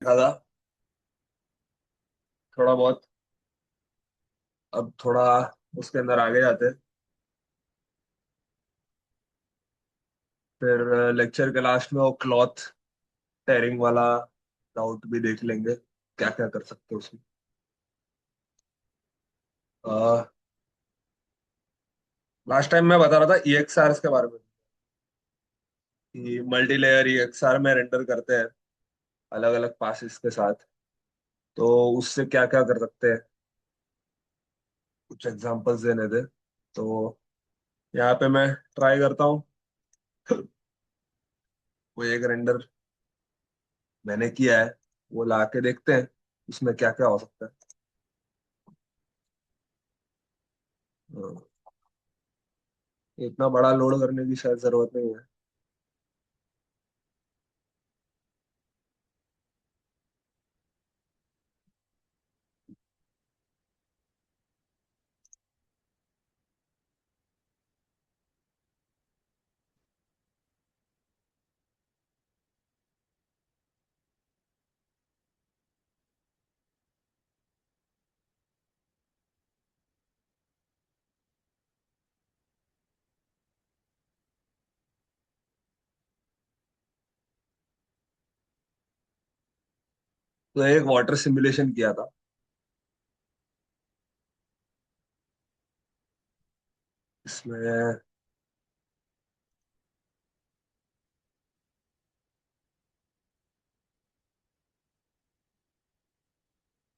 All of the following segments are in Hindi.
देखा था थोड़ा बहुत। अब थोड़ा उसके अंदर आगे जाते हैं। फिर लेक्चर के लास्ट में वो क्लॉथ टेयरिंग वाला डाउट भी देख लेंगे, क्या क्या कर सकते हैं उसमें। लास्ट टाइम मैं बता रहा था EXR के बारे में कि मल्टी लेयर EXR में रेंडर करते हैं अलग अलग पासिस के साथ। तो उससे क्या क्या कर सकते हैं, कुछ एग्जांपल्स देने थे। तो यहाँ पे मैं ट्राई करता हूँ। वो एक रेंडर मैंने किया है, वो ला के देखते हैं उसमें क्या क्या हो सकता है। हाँ, इतना बड़ा लोड करने की शायद जरूरत नहीं है। तो एक वाटर सिमुलेशन किया था। इसमें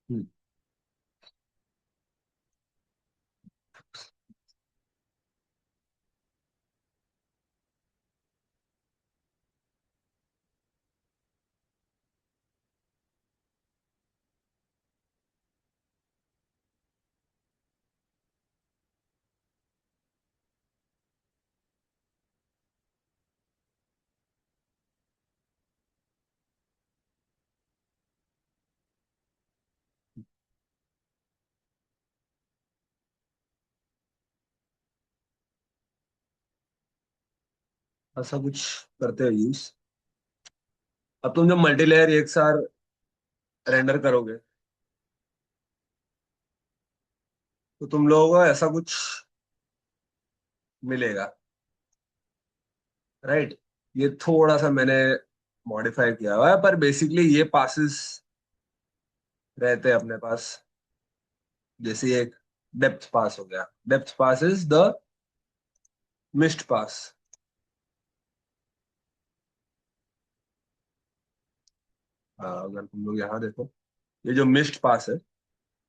हम्म, ऐसा कुछ करते हैं यूज। अब तुम जब मल्टी लेयर एक साथ रेंडर करोगे तो तुम लोगों को ऐसा कुछ मिलेगा, राइट। ये थोड़ा सा मैंने मॉडिफाई किया हुआ है, पर बेसिकली ये पासिस रहते हैं अपने पास। जैसे एक डेप्थ पास हो गया, depth pass is the mist pass. अगर तुम लोग यहाँ देखो, ये जो मिस्ट पास है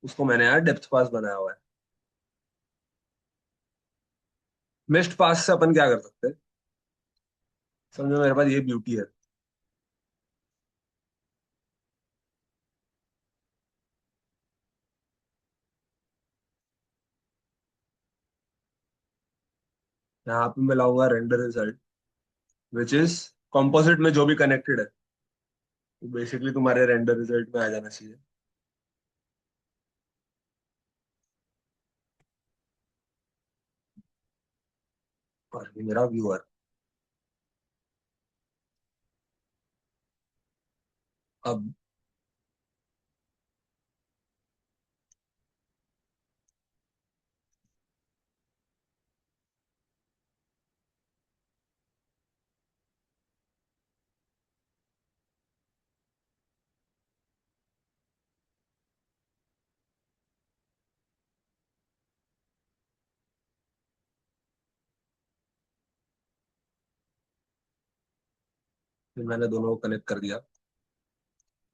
उसको मैंने यहाँ डेप्थ पास बनाया हुआ है। मिस्ट पास से अपन क्या कर सकते हैं, समझो मेरे पास ये ब्यूटी है। यहाँ पे मैं लाऊंगा render result which is composite में जो भी कनेक्टेड है, तो बेसिकली तुम्हारे रेंडर रिजल्ट में आ जाना चाहिए। और ये मेरा व्यूअर। अब फिर मैंने दोनों को कनेक्ट कर दिया,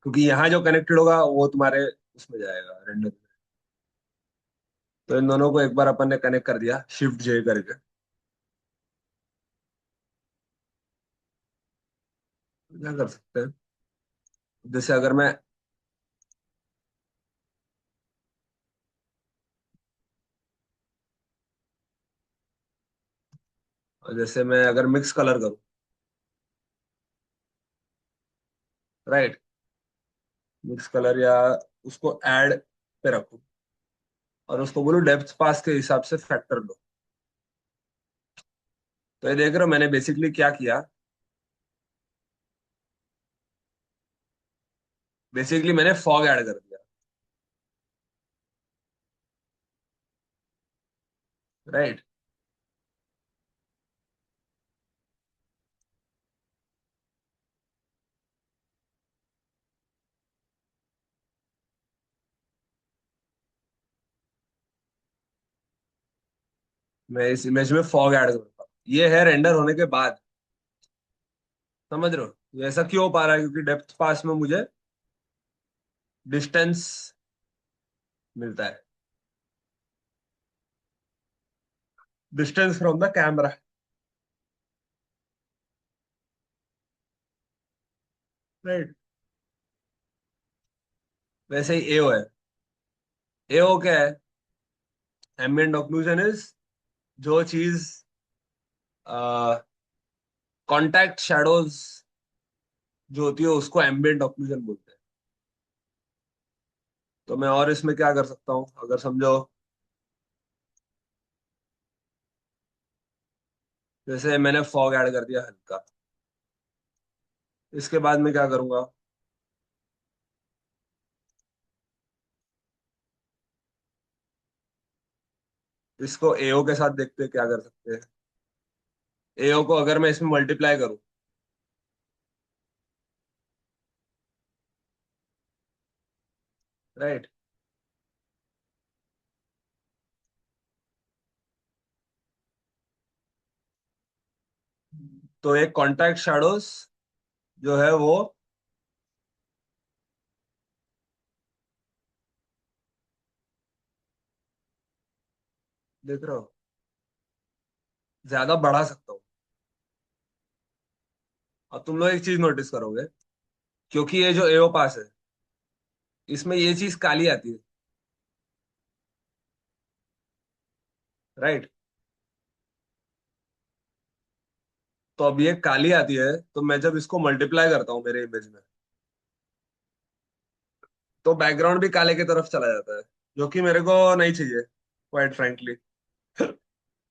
क्योंकि यहाँ जो कनेक्टेड होगा वो तुम्हारे उसमें जाएगा रेंडर। तो इन दोनों को एक बार अपन ने कनेक्ट कर दिया शिफ्ट J करके। क्या कर सकते हैं, जैसे अगर मैं, जैसे मैं अगर मिक्स कलर करूँ, राइट, मिक्स कलर या उसको ऐड पे रखूँ और उसको बोलूँ डेप्थ पास के हिसाब से फैक्टर लो। तो ये देख रहे हो मैंने बेसिकली क्या किया, बेसिकली मैंने फॉग ऐड कर दिया। राइट। मैं इस इमेज में फॉग ऐड करूंगा, ये है रेंडर होने के बाद। समझ रहे हो ये ऐसा क्यों हो पा रहा है? क्योंकि डेप्थ पास में मुझे डिस्टेंस मिलता है, distance from the camera. Right. वैसे ही एओ है। एओ क्या है? एम्बिएंट ऑक्लूजन इज जो चीज कॉन्टैक्ट शैडोज जो होती है उसको एम्बिएंट ऑक्लूजन बोलते हैं। तो मैं और इसमें क्या कर सकता हूँ अगर समझो, जैसे मैंने फॉग ऐड कर दिया हल्का, इसके बाद मैं क्या करूंगा? इसको एओ के साथ देखते हैं क्या कर सकते हैं। एओ को अगर मैं इसमें मल्टीप्लाई करूं, राइट, तो एक कॉन्टैक्ट शैडोज जो है वो, देख रहे हो, ज्यादा बढ़ा सकता हूँ। अब तुम लोग एक चीज नोटिस करोगे, क्योंकि ये जो एओ पास है इसमें ये चीज काली आती है। राइट। तो अब ये काली आती है, तो मैं जब इसको मल्टीप्लाई करता हूँ मेरे इमेज में, तो बैकग्राउंड भी काले की तरफ चला जाता है, जो कि मेरे को नहीं चाहिए, क्वाइट फ्रैंकली।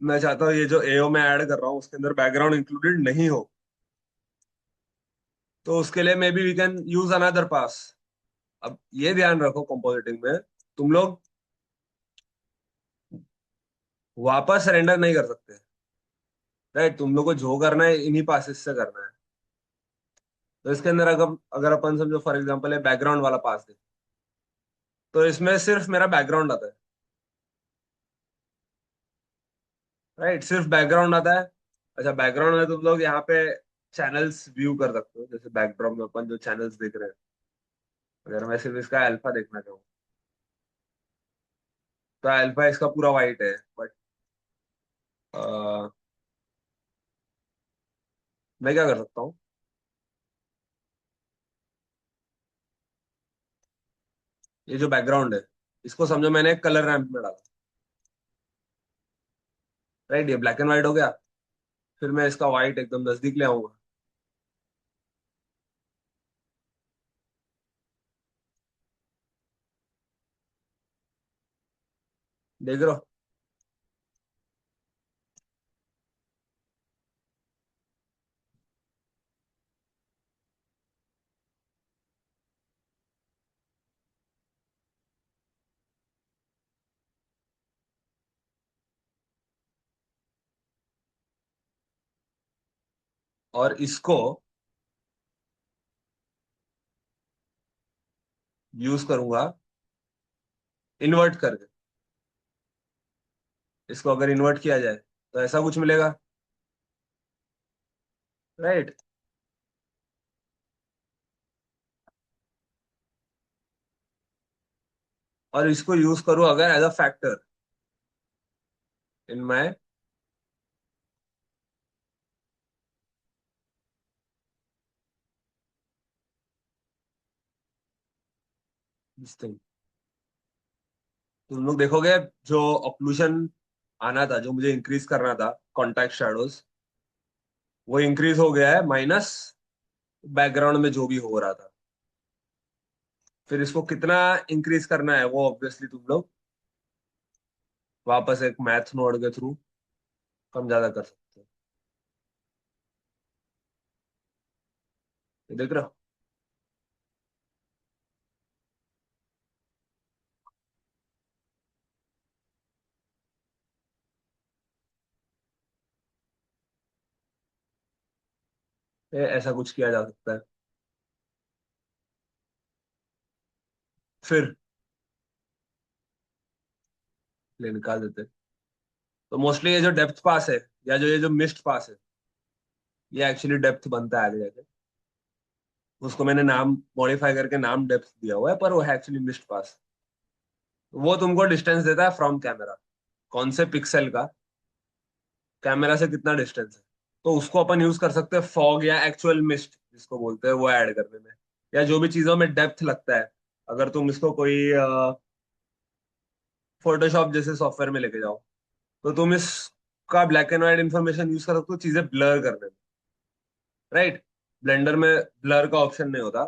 मैं चाहता हूँ ये जो एओ में ऐड कर रहा हूँ उसके अंदर बैकग्राउंड इंक्लूडेड नहीं हो। तो उसके लिए maybe we can use another pass. अब ये ध्यान रखो, कंपोजिटिंग में तुम लोग वापस रेंडर नहीं कर सकते। राइट, तुम लोग को जो करना है इन्हीं पासेस से करना है। तो इसके अंदर अगर अगर अपन समझो फॉर एग्जांपल है बैकग्राउंड वाला पास है, तो इसमें सिर्फ मेरा बैकग्राउंड आता है। राइट, सिर्फ बैकग्राउंड आता है। अच्छा, बैकग्राउंड में तुम लोग यहाँ पे चैनल्स व्यू कर सकते हो, जैसे बैकड्रॉप में अपन जो चैनल्स देख रहे हैं, अगर मैं सिर्फ इसका अल्फा देखना चाहूँ, तो अल्फा इसका पूरा वाइट है, बट मैं क्या कर सकता हूँ? ये जो बैकग्राउंड है इसको समझो मैंने एक कलर रैंप में डाला। राइट, ये ब्लैक एंड व्हाइट हो गया। फिर मैं इसका व्हाइट एकदम नजदीक ले आऊंगा। देख रहे हो? और इसको यूज करूंगा इन्वर्ट करके। इसको अगर इन्वर्ट किया जाए तो ऐसा कुछ मिलेगा। राइट। और इसको यूज करूं अगर as a factor in my this thing, तुम लोग देखोगे जो ऑक्लूजन आना था, जो मुझे इंक्रीज करना था कॉन्टैक्ट शैडोज, वो इंक्रीज हो गया है माइनस बैकग्राउंड में जो भी हो रहा था। फिर इसको कितना इंक्रीज करना है वो ऑब्वियसली तुम लोग वापस एक मैथ नोड के थ्रू कम ज्यादा कर सकते हो। ये देख रहे हो? ऐसा कुछ किया जा सकता है। फिर ले निकाल देते हैं। तो मोस्टली ये जो डेप्थ पास है, या जो ये जो मिस्ट पास है, ये एक्चुअली डेप्थ बनता है आगे जाके। उसको मैंने नाम मॉडिफाई करके नाम डेप्थ दिया हुआ है, पर वो है एक्चुअली मिस्ट पास। वो तुमको डिस्टेंस देता है फ्रॉम कैमरा, कौन से पिक्सल का कैमरा से कितना डिस्टेंस है। तो उसको अपन यूज कर सकते हैं फॉग या एक्चुअल मिस्ट जिसको बोलते हैं वो ऐड करने में, या जो भी चीजों में डेप्थ लगता है। अगर तुम इसको कोई फोटोशॉप जैसे सॉफ्टवेयर में लेके जाओ, तो तुम इसका black and white information use कर सकते हो चीजें ब्लर करने में। राइट। ब्लेंडर में ब्लर का ऑप्शन नहीं होता,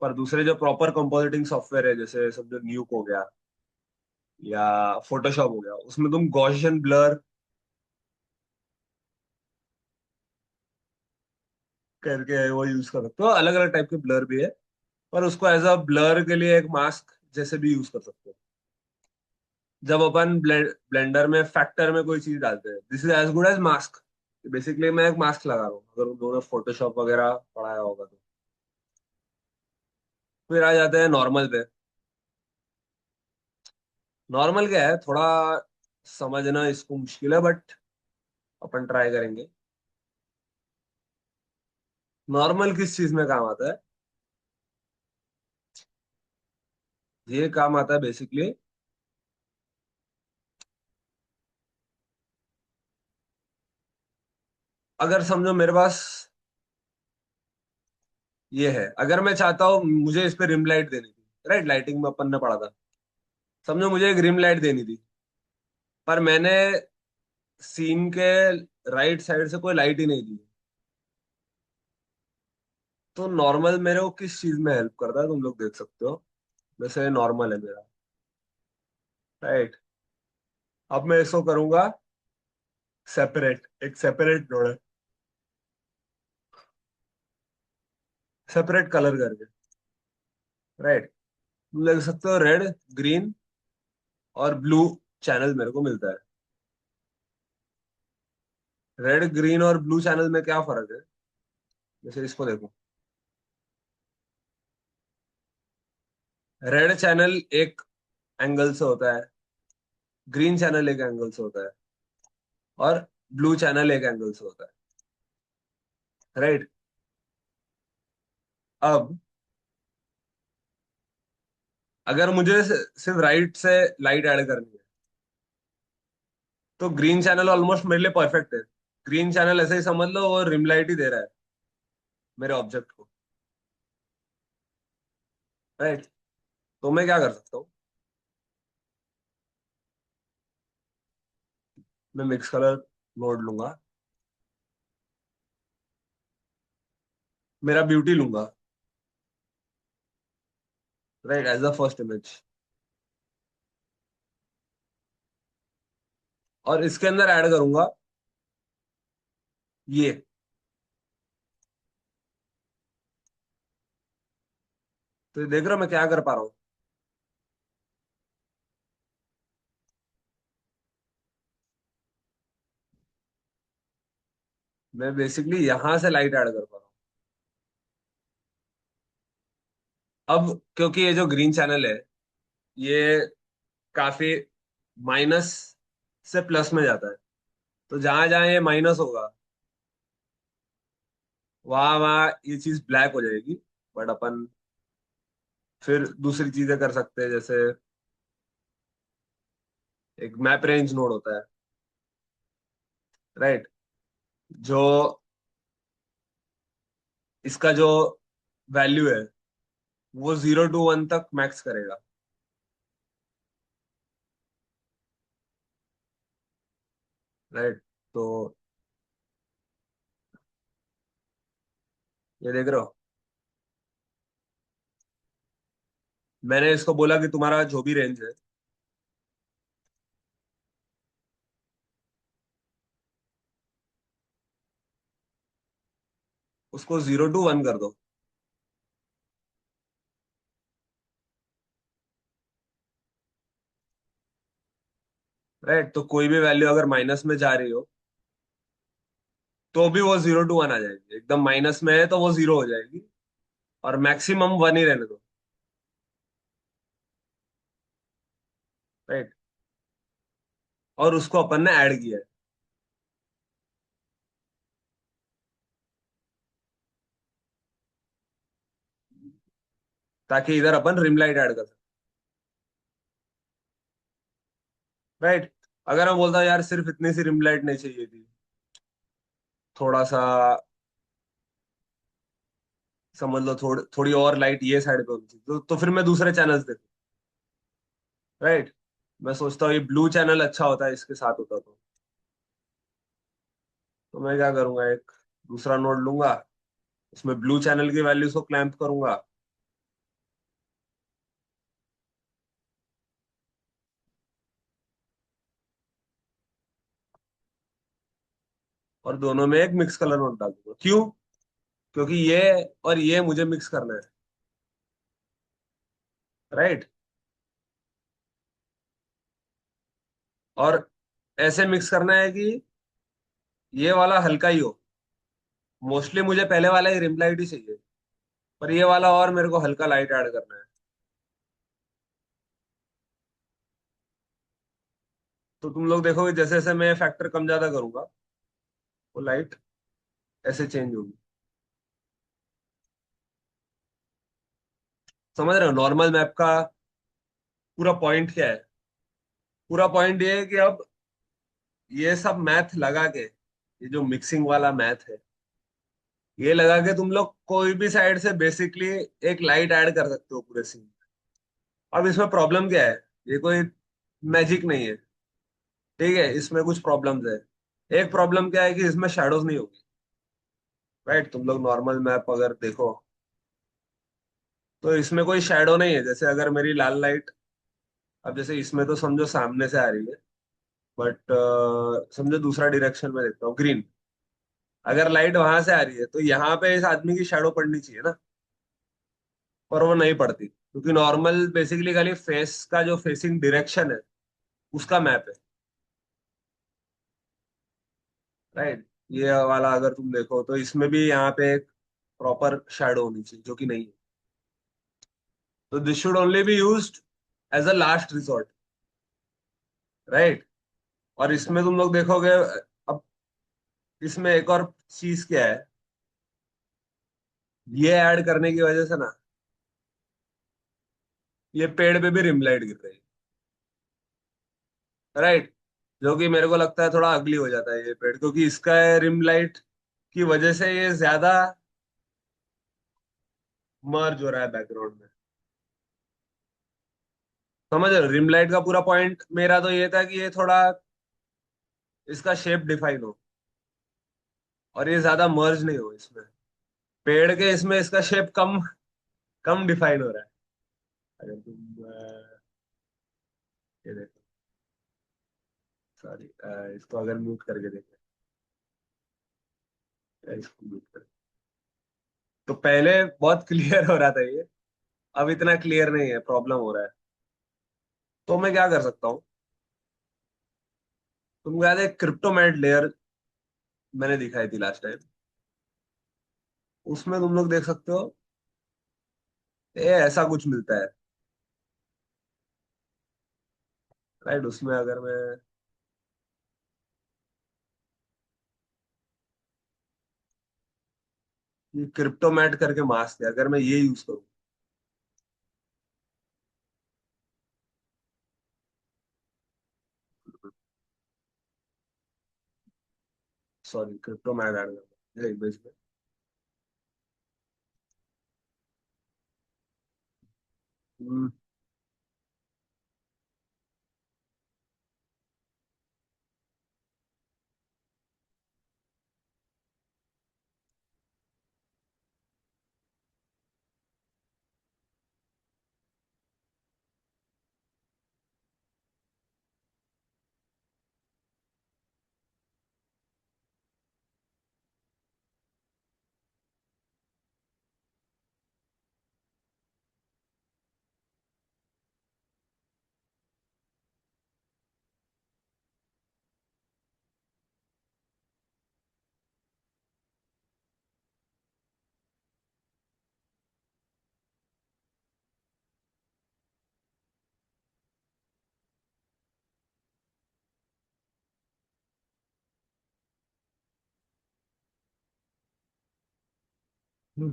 पर दूसरे जो प्रॉपर कंपोजिटिंग सॉफ्टवेयर है, जैसे समझो न्यूक हो गया या फोटोशॉप हो गया, उसमें तुम गॉसियन ब्लर करके वो यूज कर सकते हो। अलग अलग टाइप के ब्लर भी है, पर उसको एज अ ब्लर के लिए एक मास्क जैसे भी यूज कर सकते हो। जब अपन ब्लेंडर में फैक्टर में कोई चीज डालते हैं, this is as good as mask. Basically मैं एक मास्क लगा रहा हूँ, अगर उन दोनों फोटोशॉप वगैरह पढ़ाया होगा तो। फिर आ जाते हैं नॉर्मल पे। नॉर्मल क्या है, थोड़ा समझना इसको मुश्किल है, बट अपन ट्राई करेंगे। नॉर्मल किस चीज में काम आता है? ये काम आता है बेसिकली, अगर समझो मेरे पास ये है, अगर मैं चाहता हूँ मुझे इस पे रिम लाइट देनी थी, राइट, लाइटिंग में अपन ने पढ़ा था। समझो मुझे एक रिम लाइट देनी थी, पर मैंने सीन के राइट साइड से कोई लाइट ही नहीं दी। तो नॉर्मल मेरे को किस चीज में हेल्प करता है तुम लोग देख सकते हो। जैसे नॉर्मल है मेरा, राइट। अब मैं इसको करूंगा सेपरेट, एक सेपरेट नोड है, सेपरेट कलर करके, राइट। तुम देख सकते हो रेड, ग्रीन और ब्लू चैनल मेरे को मिलता है। रेड ग्रीन और ब्लू चैनल में क्या फर्क है? जैसे इसको देखो, रेड चैनल एक एंगल से होता है, ग्रीन चैनल एक एंगल से होता है, और ब्लू चैनल एक एंगल से होता है, राइट। अब अगर मुझे सिर्फ राइट से लाइट ऐड करनी है, तो ग्रीन चैनल ऑलमोस्ट मेरे लिए परफेक्ट है। ग्रीन चैनल ऐसे ही समझ लो वो रिम लाइट ही दे रहा है मेरे ऑब्जेक्ट को, राइट। तो मैं क्या कर सकता हूँ? मैं मिक्स कलर मोड लूंगा, मेरा ब्यूटी लूंगा, right, as the first image. और इसके अंदर ऐड करूंगा ये। तो ये देख रहे हो मैं क्या कर पा रहा हूँ? मैं बेसिकली यहां से लाइट ऐड कर पा रहा हूँ। अब क्योंकि ये जो ग्रीन चैनल है, ये काफी माइनस से प्लस में जाता है, तो जहां जहां ये माइनस होगा, वहां वहां ये चीज ब्लैक हो जाएगी। बट अपन फिर दूसरी चीजें कर सकते हैं, जैसे एक मैप रेंज नोड होता है, राइट, जो इसका जो वैल्यू है वो 0 to 1 तक मैक्स करेगा, राइट। तो ये देख रहे हो, मैंने इसको बोला कि तुम्हारा जो भी रेंज है, उसको 0 to 1 कर दो, राइट। तो कोई भी वैल्यू अगर माइनस में जा रही हो, तो भी वो 0 to 1 आ जाएगी, एकदम माइनस में है तो वो 0 हो जाएगी, और मैक्सिमम 1 ही रहने दो। राइट। और उसको अपन ने ऐड किया है, ताकि इधर अपन रिम लाइट ऐड कर सकते। राइट। अगर मैं बोलता यार सिर्फ इतनी सी रिम लाइट नहीं चाहिए थी, थोड़ा सा समझ लो, थोड़ी और लाइट ये साइड पे होनी थी, तो फिर मैं दूसरे चैनल्स देखूँ। राइट। मैं सोचता हूँ ये ब्लू चैनल अच्छा होता है इसके साथ होता तो मैं क्या करूंगा, एक दूसरा नोड लूंगा, उसमें ब्लू चैनल की वैल्यूज को क्लैंप करूंगा, और दोनों में एक मिक्स कलर नोड डाल दूंगा। क्यों? क्योंकि ये और ये मुझे मिक्स करना है। राइट। और ऐसे मिक्स करना है कि ये वाला हल्का ही हो। मोस्टली मुझे पहले वाला ही रिम लाइट ही चाहिए, पर ये वाला और मेरे को हल्का लाइट ऐड करना है। तो तुम लोग देखोगे जैसे जैसे मैं फैक्टर कम ज्यादा करूंगा, वो लाइट ऐसे चेंज होगी। समझ रहे हो नॉर्मल मैप का पूरा पॉइंट क्या है? पूरा पॉइंट ये है कि अब ये सब मैथ लगा के, ये जो मिक्सिंग वाला मैथ है, ये लगा के तुम लोग कोई भी साइड से बेसिकली एक लाइट ऐड कर सकते हो पूरे सीन। अब इसमें प्रॉब्लम क्या है? ये कोई मैजिक नहीं है। ठीक है, इसमें कुछ प्रॉब्लम्स है। एक प्रॉब्लम क्या है कि इसमें शैडोज नहीं होगी। राइट। तुम लोग नॉर्मल मैप अगर देखो तो इसमें कोई शैडो नहीं है। जैसे अगर मेरी लाल लाइट, अब जैसे इसमें तो समझो सामने से आ रही है, बट समझो दूसरा डायरेक्शन में देखता हूँ, ग्रीन। अगर लाइट वहां से आ रही है तो यहाँ पे इस आदमी की शैडो पड़नी चाहिए ना, पर वो नहीं पड़ती, क्योंकि नॉर्मल बेसिकली खाली फेस का जो फेसिंग डायरेक्शन है उसका मैप है। राइट। ये वाला अगर तुम देखो तो इसमें भी यहाँ पे एक प्रॉपर शैडो होनी चाहिए, जो कि नहीं है। तो this should only be used as a last resort. Right. और इसमें तुम लोग देखोगे, अब इसमें एक और चीज क्या है, ये ऐड करने की वजह से ना ये पेड़ पे भी रिम लाइट गिर रही है। राइट। जो कि मेरे को लगता है थोड़ा अगली हो जाता है ये पेड़, क्योंकि इसका रिम लाइट की वजह से ये ज्यादा मर्ज हो रहा है बैकग्राउंड में। समझ रहे हो रिम लाइट का पूरा पॉइंट मेरा तो ये था कि ये थोड़ा इसका शेप डिफाइन हो, और ये ज्यादा मर्ज नहीं हो इसमें। पेड़ के इसमें इसका शेप कम कम डिफाइन हो रहा है। अगर तुम ये देखो, सॉरी, इसको अगर म्यूट करके देखें, इसको म्यूट कर, तो पहले बहुत क्लियर हो रहा था ये, अब इतना क्लियर नहीं है, प्रॉब्लम हो रहा है। तो मैं क्या कर सकता हूँ, तुमको याद है क्रिप्टोमैट लेयर मैंने दिखाई थी लास्ट टाइम? उसमें तुम लोग देख सकते हो ये ऐसा कुछ मिलता है। राइट। उसमें अगर मैं ये क्रिप्टोमैट करके मास्क है, अगर मैं ये यूज करूँ, सॉरी क्रिप्टोमैट ऐड करता इमेज में। हम्म, चलो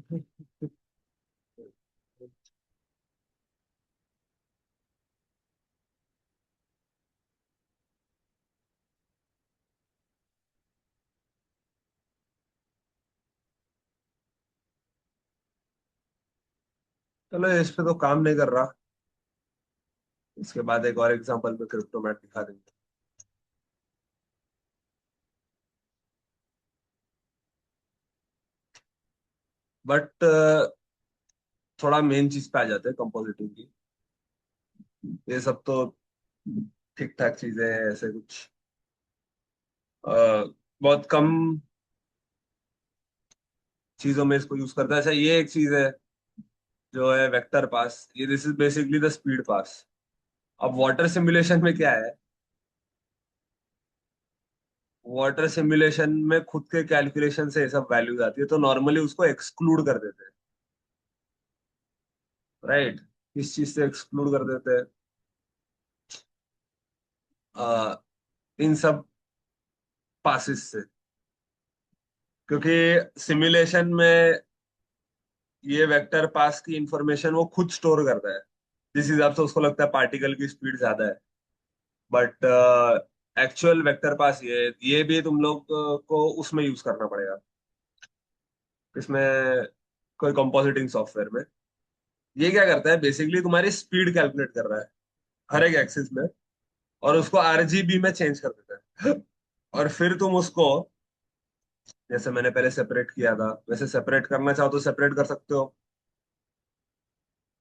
इस पे तो काम नहीं कर रहा। इसके बाद एक और एग्जांपल में क्रिप्टोमैट दिखा देंगे। बट थोड़ा मेन चीज पे आ जाते हैं कंपोजिटिंग की। ये सब तो ठीक ठाक चीजें हैं, ऐसे कुछ अ, बहुत कम चीजों में इसको यूज करता है। अच्छा ये एक चीज है जो है वेक्टर पास, ये this is basically the speed pass. अब वाटर सिमुलेशन में क्या है, वाटर सिमुलेशन में खुद के कैलकुलेशन से ये सब वैल्यूज आती है, तो नॉर्मली उसको एक्सक्लूड कर देते हैं। राइट। किस चीज से एक्सक्लूड कर देते हैं? इन सब पासिस से। क्योंकि सिमुलेशन में ये वेक्टर पास की इंफॉर्मेशन वो खुद स्टोर करता है, जिस हिसाब से उसको लगता है पार्टिकल की स्पीड ज्यादा है। बट एक्चुअल वेक्टर पास ये भी तुम लोग को उसमें यूज करना पड़ेगा। इसमें कोई कंपोजिटिंग सॉफ्टवेयर में ये क्या करता है, बेसिकली तुम्हारी स्पीड कैलकुलेट कर रहा है हर एक एक्सिस में, और उसको आरजीबी में चेंज कर देता है। और फिर तुम उसको, जैसे मैंने पहले सेपरेट किया था वैसे सेपरेट करना चाहो तो सेपरेट कर सकते हो।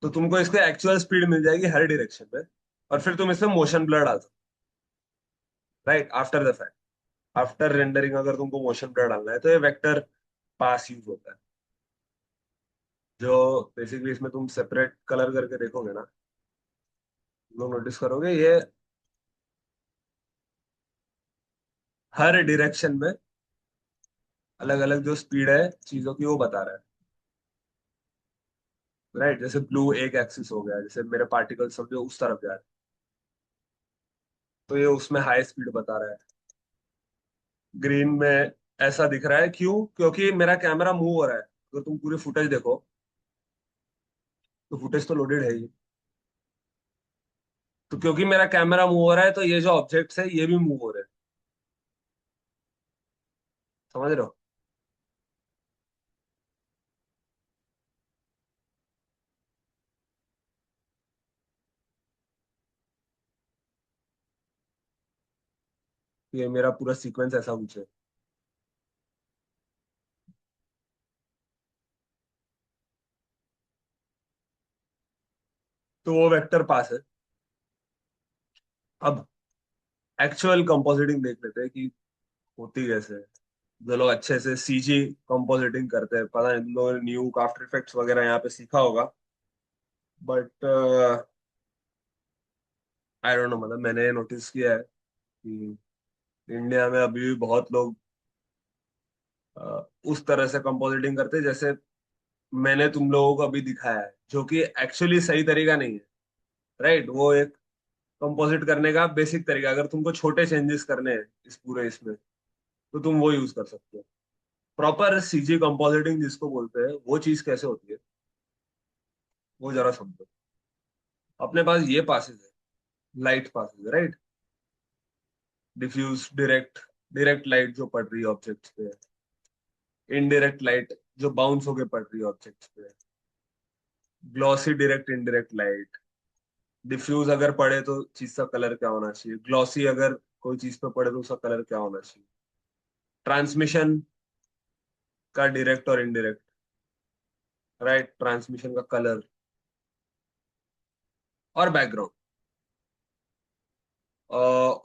तो तुमको इसको एक्चुअल स्पीड मिल जाएगी हर डायरेक्शन में। और फिर तुम इसमें मोशन ब्लर डाल सकते हो, right after the fact. After rendering अगर तुमको मोशन ब्लर डालना है तो ये वेक्टर पास यूज होता है। जो बेसिकली इसमें तुम सेपरेट कलर करके देखोगे ना, तुम लोग नोटिस करोगे ये हर डायरेक्शन में अलग अलग जो स्पीड है चीजों की वो बता रहा है। राइट, जैसे ब्लू एक एक्सिस हो गया, जैसे मेरे पार्टिकल सब जो उस तरफ जा रहे हैं, तो ये उसमें हाई स्पीड बता रहा है। ग्रीन में ऐसा दिख रहा है, क्यों? क्योंकि मेरा कैमरा मूव हो रहा है। अगर तुम पूरी फुटेज देखो तो फुटेज तो लोडेड है ही। तो क्योंकि मेरा कैमरा मूव हो रहा है तो ये जो ऑब्जेक्ट्स है ये भी मूव हो रहे हैं। समझ रहे हो? ये मेरा पूरा सीक्वेंस ऐसा कुछ है। तो वो वेक्टर पास है। अब एक्चुअल कंपोजिटिंग देख लेते हैं कि होती कैसे है। जो लोग अच्छे से सीजी कंपोजिटिंग करते हैं, पता नहीं इन लोगों ने न्यू आफ्टर इफेक्ट्स वगैरह यहाँ पे सीखा होगा। बट आई डोंट नो, मतलब मैंने नोटिस किया है कि इंडिया में अभी भी बहुत लोग उस तरह से कंपोजिटिंग करते हैं जैसे मैंने तुम लोगों को अभी दिखाया है, जो कि एक्चुअली सही तरीका नहीं है। राइट, वो एक कंपोजिट करने का बेसिक तरीका, अगर तुमको छोटे चेंजेस करने हैं इस पूरे इसमें तो तुम वो यूज कर सकते हो। प्रॉपर सीजी कंपोजिटिंग जिसको बोलते हैं वो चीज कैसे होती है वो जरा समझो। अपने पास ये पासेस है, light passes, right. Diffuse direct, direct light जो पड़ रही है ऑब्जेक्ट्स पे, इनडायरेक्ट लाइट जो बाउंस होके पड़ रही है ऑब्जेक्ट्स पे, glossy direct indirect light. Diffuse अगर पड़े तो चीज का कलर क्या होना चाहिए, ग्लॉसी अगर कोई चीज पे पड़े तो उसका कलर क्या होना चाहिए, ट्रांसमिशन का डायरेक्ट और इनडायरेक्ट, राइट, ट्रांसमिशन का कलर, और बैकग्राउंड।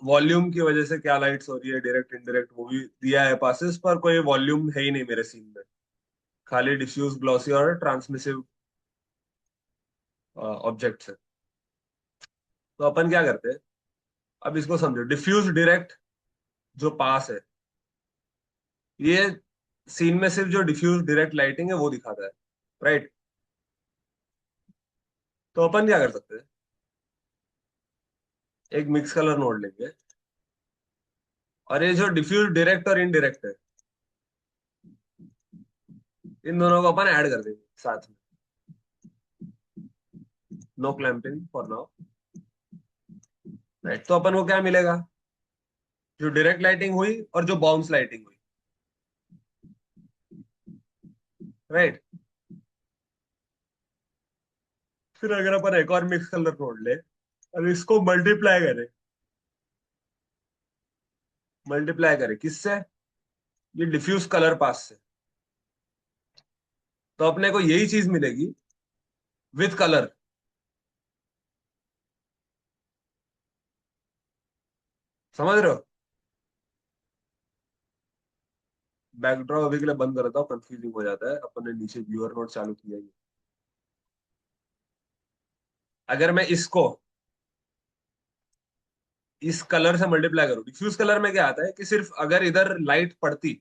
वॉल्यूम की वजह से क्या लाइट्स हो रही है, डायरेक्ट इनडायरेक्ट, वो भी दिया है पासेस पर। कोई वॉल्यूम है ही नहीं मेरे सीन में, खाली डिफ्यूज, ग्लॉसी और ट्रांसमिसिव ऑब्जेक्ट्स है। तो अपन क्या करते हैं, अब इसको समझो। डिफ्यूज डायरेक्ट जो पास है, ये सीन में सिर्फ जो डिफ्यूज डायरेक्ट लाइटिंग है वो दिखाता है, राइट। तो अपन क्या कर सकते हैं, एक मिक्स कलर नोड लेंगे, और ये जो डिफ्यूज डायरेक्ट और इनडायरेक्ट है इन दोनों को अपन ऐड कर देंगे साथ में। No clamping for now. Right, तो अपन को क्या मिलेगा? जो डायरेक्ट लाइटिंग हुई और जो बाउंस लाइटिंग हुई। राइट। फिर अगर अपन एक और मिक्स कलर नोड ले और इसको मल्टीप्लाई करें किससे? ये डिफ्यूज कलर पास से। तो अपने को यही चीज मिलेगी विथ कलर। समझ रहे हो? बैकड्रॉप अभी के लिए बंद करता हूँ, कंफ्यूजिंग हो जाता है। अपन ने नीचे व्यूअर नोट चालू किया ही। अगर मैं इसको इस कलर से मल्टीप्लाई करूँ, डिफ्यूज कलर में क्या आता है कि सिर्फ अगर इधर लाइट पड़ती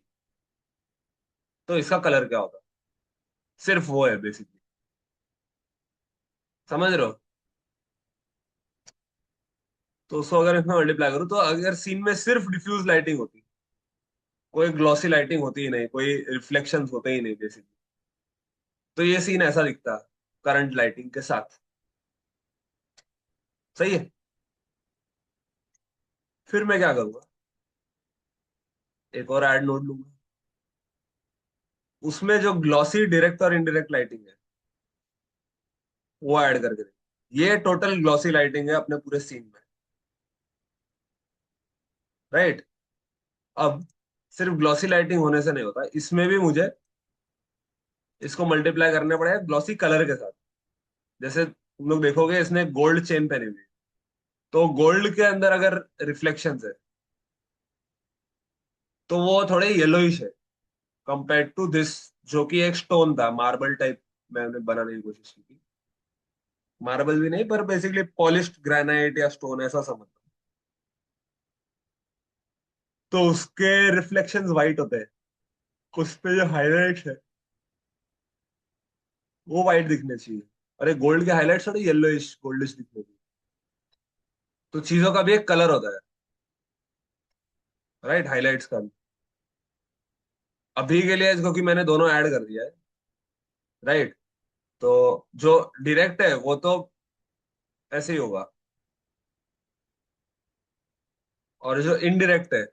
तो इसका कलर क्या होता। सिर्फ वो है बेसिकली। समझ रहे हो? तो उसको अगर इसमें मल्टीप्लाई करूँ, तो अगर सीन में सिर्फ डिफ्यूज लाइटिंग होती, कोई ग्लॉसी लाइटिंग होती ही नहीं, कोई रिफ्लेक्शंस होते ही नहीं बेसिकली, तो ये सीन ऐसा दिखता करंट लाइटिंग के साथ। सही है। फिर मैं क्या करूंगा? एक और ऐड नोड लूंगा, उसमें जो ग्लॉसी डायरेक्ट और इनडायरेक्ट लाइटिंग है वो ऐड करके देंगे। ये टोटल ग्लॉसी लाइटिंग है अपने पूरे सीन में। राइट। अब सिर्फ ग्लॉसी लाइटिंग होने से नहीं होता, इसमें भी मुझे इसको मल्टीप्लाई करने पड़ेगा ग्लॉसी कलर के साथ। जैसे तुम लोग देखोगे इसने गोल्ड चेन पहनी हुई है, तो गोल्ड के अंदर अगर रिफ्लेक्शंस है तो वो थोड़े येलोइश है कंपेयर टू दिस, जो कि एक स्टोन था मार्बल टाइप। मैंने बनाने की कोशिश की थी। मार्बल भी नहीं, पर बेसिकली पॉलिश्ड ग्रेनाइट या स्टोन ऐसा समझ लो। तो उसके रिफ्लेक्शंस वाइट होते हैं, उस पे जो हाईलाइट्स है वो वाइट दिखने चाहिए। अरे गोल्ड के हाईलाइट्स थोड़े येलोइश गोल्डिश दिखने चाहिए। तो चीजों का भी एक कलर होता है। राइट, हाईलाइट्स का भी। अभी के लिए इसको कि मैंने दोनों ऐड कर दिया है। राइट। तो जो डायरेक्ट है वो तो ऐसे ही होगा, और जो इनडायरेक्ट है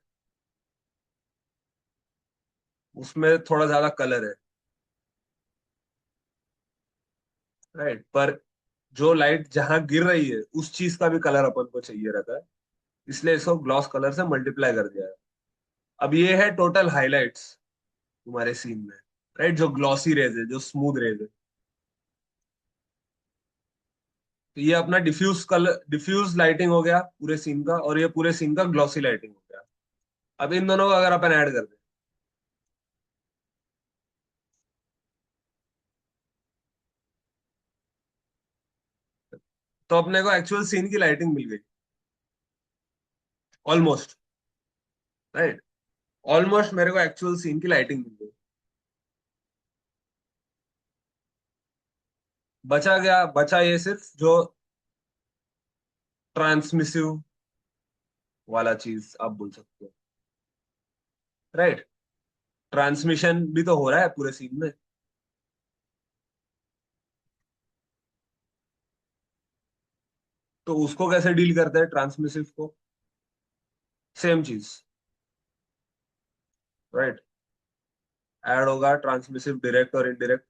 उसमें थोड़ा ज्यादा कलर है। राइट, पर जो लाइट जहां गिर रही है उस चीज का भी कलर अपन को चाहिए रहता है, इसलिए इसको ग्लॉस कलर से मल्टीप्लाई कर दिया है। अब ये है टोटल हाइलाइट्स तुम्हारे सीन में। राइट, जो ग्लॉसी रेज है, जो स्मूथ रेज है। तो ये अपना डिफ्यूज कलर, डिफ्यूज लाइटिंग हो गया पूरे सीन का, और ये पूरे सीन का ग्लॉसी लाइटिंग हो गया। अब इन दोनों को अगर अपन ऐड कर दें, तो अपने को एक्चुअल सीन की लाइटिंग मिल गई ऑलमोस्ट। राइट, ऑलमोस्ट मेरे को एक्चुअल सीन की लाइटिंग मिल गई। बचा ये सिर्फ जो ट्रांसमिसिव वाला चीज आप बोल सकते हो। राइट, ट्रांसमिशन भी तो हो रहा है पूरे सीन में। तो उसको कैसे डील करते हैं ट्रांसमिसिव को? सेम चीज। राइट, ऐड होगा ट्रांसमिसिव डायरेक्ट और इनडायरेक्ट,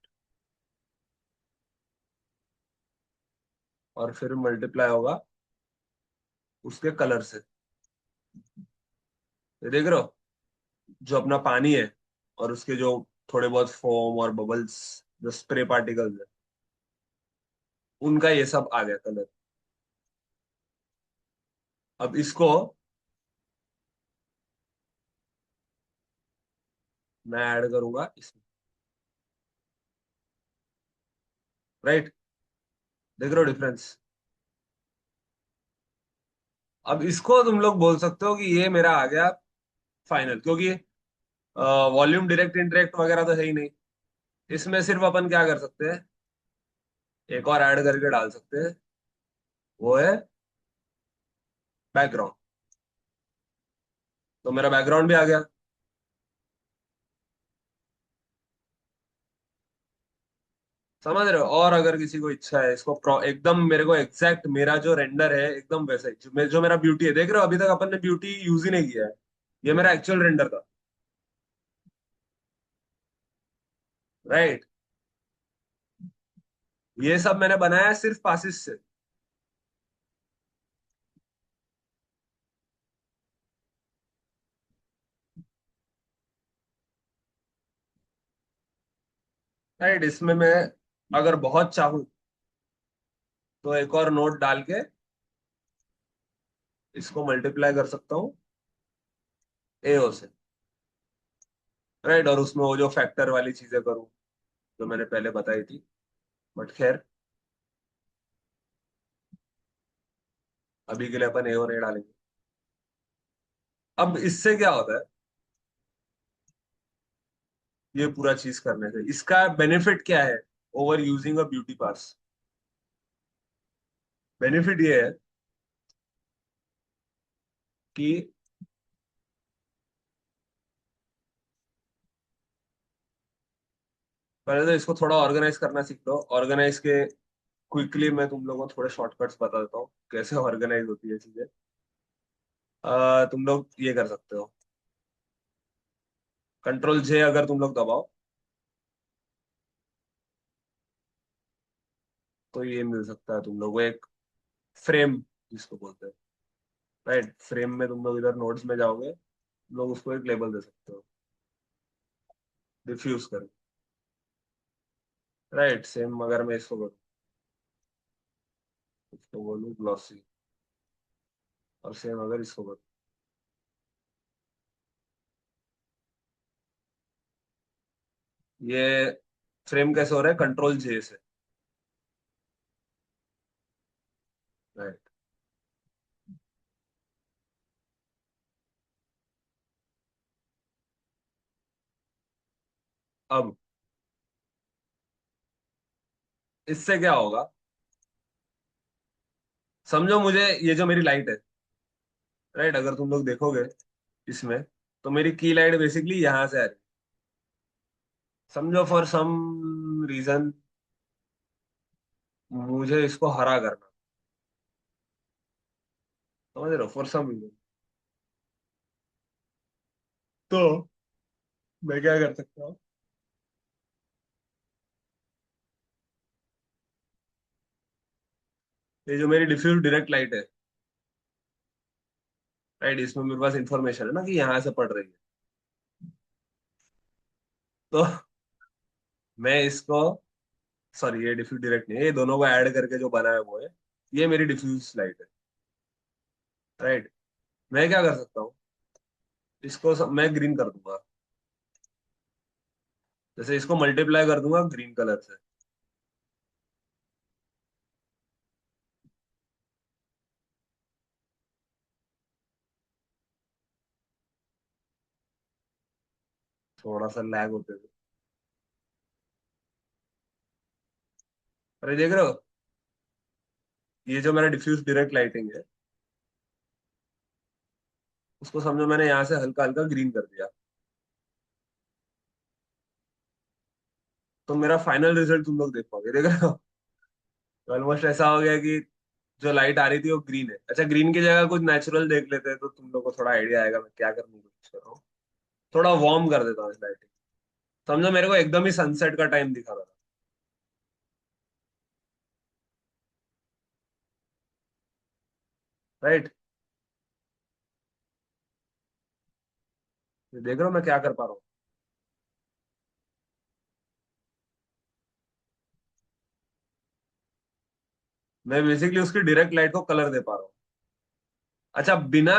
और फिर मल्टीप्लाई होगा उसके कलर से। ये देख रहे हो? जो अपना पानी है और उसके जो थोड़े बहुत फोम और बबल्स, जो स्प्रे पार्टिकल्स है, उनका ये सब आ गया कलर। अब इसको मैं ऐड करूंगा इसमें। राइट, देख रहे हो डिफरेंस? अब इसको तुम लोग बोल सकते हो कि ये मेरा आ गया फाइनल, क्योंकि वॉल्यूम डायरेक्ट इंटरेक्ट वगैरह तो है ही नहीं। इसमें सिर्फ अपन क्या कर सकते हैं, एक और ऐड करके डाल सकते हैं, वो है बैकग्राउंड। तो मेरा बैकग्राउंड भी आ गया। समझ रहे हो? और अगर किसी को इच्छा है इसको एकदम मेरे को एग्जैक्ट मेरा जो रेंडर है एकदम वैसा ही जो मेरा ब्यूटी है, देख रहे हो अभी तक अपन ने ब्यूटी यूज ही नहीं किया है, ये मेरा एक्चुअल रेंडर था। राइट। ये सब मैंने बनाया है सिर्फ पासिस से। राइट। इसमें मैं अगर बहुत चाहूँ तो एक और नोट डाल के इसको मल्टीप्लाई कर सकता हूँ एओ से। राइट। और उसमें वो जो फैक्टर वाली चीजें करूँ जो मैंने पहले बताई थी, बट खैर अभी के लिए अपन ए और ए डालेंगे। अब इससे क्या होता है, ये पूरा चीज करने से इसका बेनिफिट क्या है over using a beauty pass? Benefit ये है कि पहले तो इसको थोड़ा ऑर्गेनाइज करना सीख लो। ऑर्गेनाइज के क्विकली मैं तुम लोगों को थोड़े शॉर्टकट्स बता देता हूँ कैसे ऑर्गेनाइज होती है चीजें। तुम लोग ये कर सकते हो, कंट्रोल जे अगर तुम लोग दबाओ तो ये मिल सकता है तुम लोग को एक फ्रेम जिसको बोलते हैं। राइट। फ्रेम में तुम लोग इधर नोड्स में जाओगे, तुम लोग उसको एक लेबल दे सकते हो, डिफ्यूज कर। राइट। सेम अगर मैं इसको करूँ, इसको बोलूँ ग्लॉसी, और सेम अगर इसको करूँ, ये फ्रेम कैसे हो रहा है, कंट्रोल जे से। राइट। अब इससे क्या होगा, समझो मुझे ये जो मेरी लाइट है, राइट, अगर तुम लोग देखोगे इसमें, तो मेरी की लाइट बेसिकली यहां से आ रही है। समझो फॉर सम रीजन मुझे इसको हरा करना, समझ रहे हो, फॉर सम रीजन। तो मैं क्या कर सकता हूँ, ये जो मेरी डिफ्यूज डायरेक्ट लाइट है, राइट, इसमें मेरे पास इंफॉर्मेशन है ना कि यहाँ से पड़ रही है। तो मैं इसको, सॉरी ये डिफ्यूज डायरेक्ट नहीं है, ये दोनों को ऐड करके जो बना है वो है, ये मेरी डिफ्यूज लाइट है। राइट। मैं क्या कर सकता हूँ, इसको मैं ग्रीन कर दूंगा, जैसे इसको मल्टीप्लाई कर दूंगा ग्रीन कलर से। थोड़ा सा लैग होते हुए, अरे देख रहे हो, ये जो मेरा डिफ्यूज डायरेक्ट लाइटिंग है, उसको समझो मैंने यहाँ से हल्का हल्का ग्रीन कर दिया, तो मेरा फाइनल रिजल्ट तुम लोग देख पाओगे। देख रहे हो, ऑलमोस्ट ऐसा हो गया कि जो लाइट आ रही थी वो ग्रीन है। अच्छा, ग्रीन की जगह कुछ नेचुरल देख लेते हैं तो तुम लोग को थोड़ा आइडिया आएगा मैं क्या करने की कोशिश कर रहा हूँ। थोड़ा वार्म कर देता हूँ इस लाइटिंग। समझो मेरे को एकदम ही सनसेट का टाइम दिखा रहा था। राइट। देख रहे हो मैं क्या कर पा रहा हूँ? मैं बेसिकली उसकी डायरेक्ट लाइट को कलर दे पा रहा हूँ। अच्छा, बिना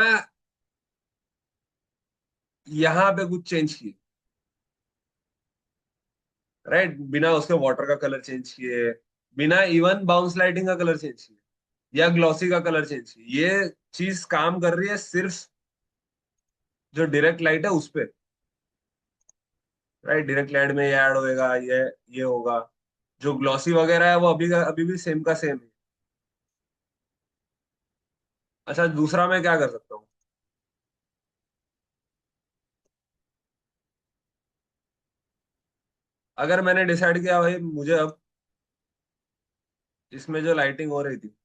यहाँ पे कुछ चेंज किए, राइट, बिना उसके वाटर का कलर चेंज किए, बिना इवन बाउंस लाइटिंग का कलर चेंज किए या ग्लॉसी का कलर चेंज किए, ये चीज काम कर रही है सिर्फ जो डायरेक्ट लाइट है उस पे। राइट। डायरेक्ट लाइट में ये ऐड होएगा, ये होगा। जो ग्लॉसी वगैरह है वो अभी भी सेम का सेम है। अच्छा, दूसरा मैं क्या कर सकता हूँ, अगर मैंने डिसाइड किया भाई मुझे अब इसमें जो लाइटिंग हो रही थी,